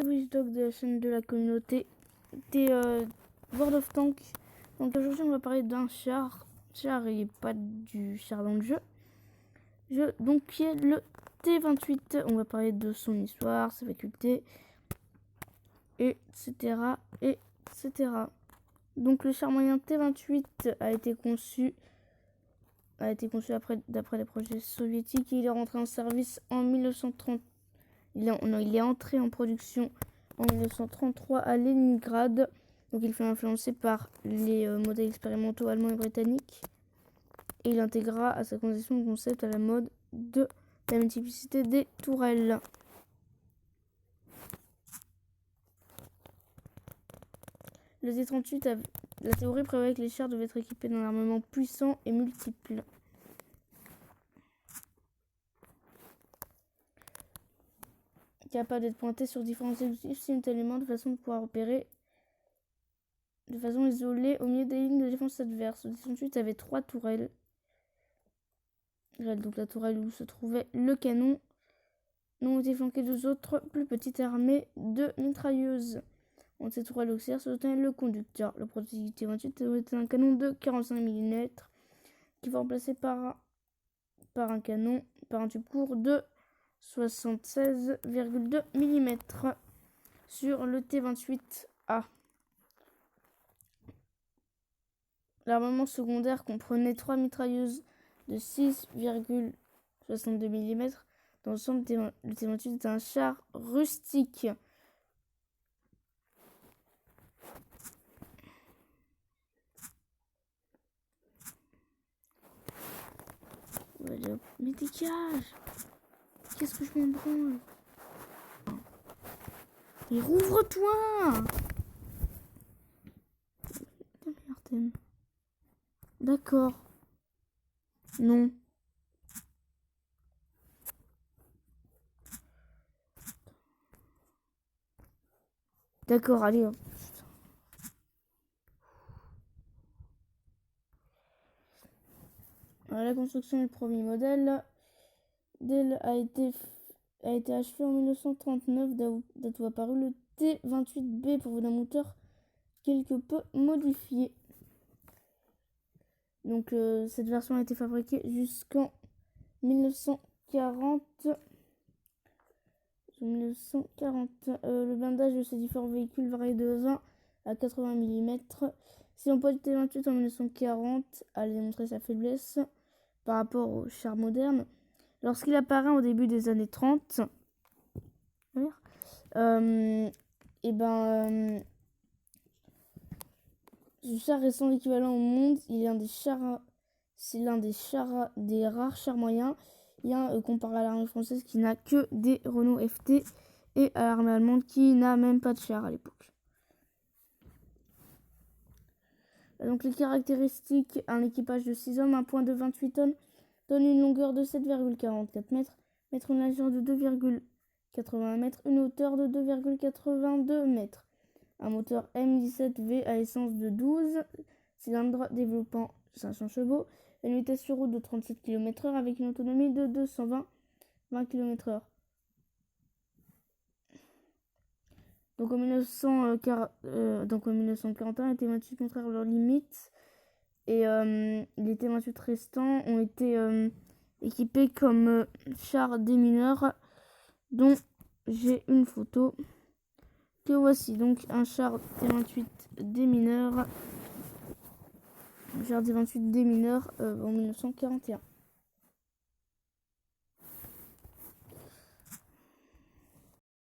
Wishdog de la chaîne de la communauté des World of Tanks. Donc aujourd'hui on va parler d'un char et pas du char dans le jeu. Donc qui est le T28. On va parler de son histoire, ses facultés, etc. etc. Donc le char moyen T28 a été conçu d'après les projets soviétiques. Il est rentré en service en 1930. Il est entré en production en 1933 à Leningrad. Donc il fut influencé par les modèles expérimentaux allemands et britanniques. Et il intégra à sa conception le concept à la mode de la multiplicité des tourelles. Le T-38, la théorie prévoyait que les chars devaient être équipés d'un armement puissant et multiple. Capable d'être pointé sur différents objectifs simultanément de façon de pouvoir opérer de façon isolée au milieu des lignes de défense adverses. Le T-38 avait 3 tourelles. Donc la tourelle où se trouvait le canon, dont étaient flanquées 2 autres plus petites armées de mitrailleuses. Entre ces tourelles auxiliaires se tenait le conducteur. Le prototype T-28 était un canon de 45 mm qui fut remplacé par un tube court de 76,2 mm sur le T-28A. L'armement secondaire comprenait 3 mitrailleuses de 6,62 mm. Dans l'ensemble, le T-28 est un char rustique. Allez, mais dégage! Qu'est-ce que je m'en branle? Mais rouvre-toi! D'accord. Non. D'accord, allez. La construction du premier modèle a été achevée en 1939. Date où apparu le T-28B pour d'un moteur quelque peu modifié. Donc cette version a été fabriquée jusqu'en 1940. Le blindage de ces différents véhicules variait de 20 à 80 mm. Si l'emploi du T-28 en 1940 allait démontrer sa faiblesse par rapport aux chars modernes, lorsqu'il apparaît au début des années 30, ce char restant l'équivalent au monde, c'est l'un des rares chars moyens. Comparé à l'armée française qui n'a que des Renault FT et à l'armée allemande qui n'a même pas de char à l'époque. Donc les caractéristiques, un équipage de 6 hommes, un poids de 28 tonnes, donne une longueur de 7,44 mètres, une largeur de 2,81 mètres, une hauteur de 2,82 mètres. Un moteur M17V à essence de 12 cylindres développant 500 chevaux, une vitesse sur route de 37 km/h avec une autonomie de 220 km/h. Donc en 1941, les T-28 montrèrent leurs limites et les T-28 restants ont été équipés comme chars démineurs, dont j'ai une photo que voici. Donc un char T-28 démineur. En 1941.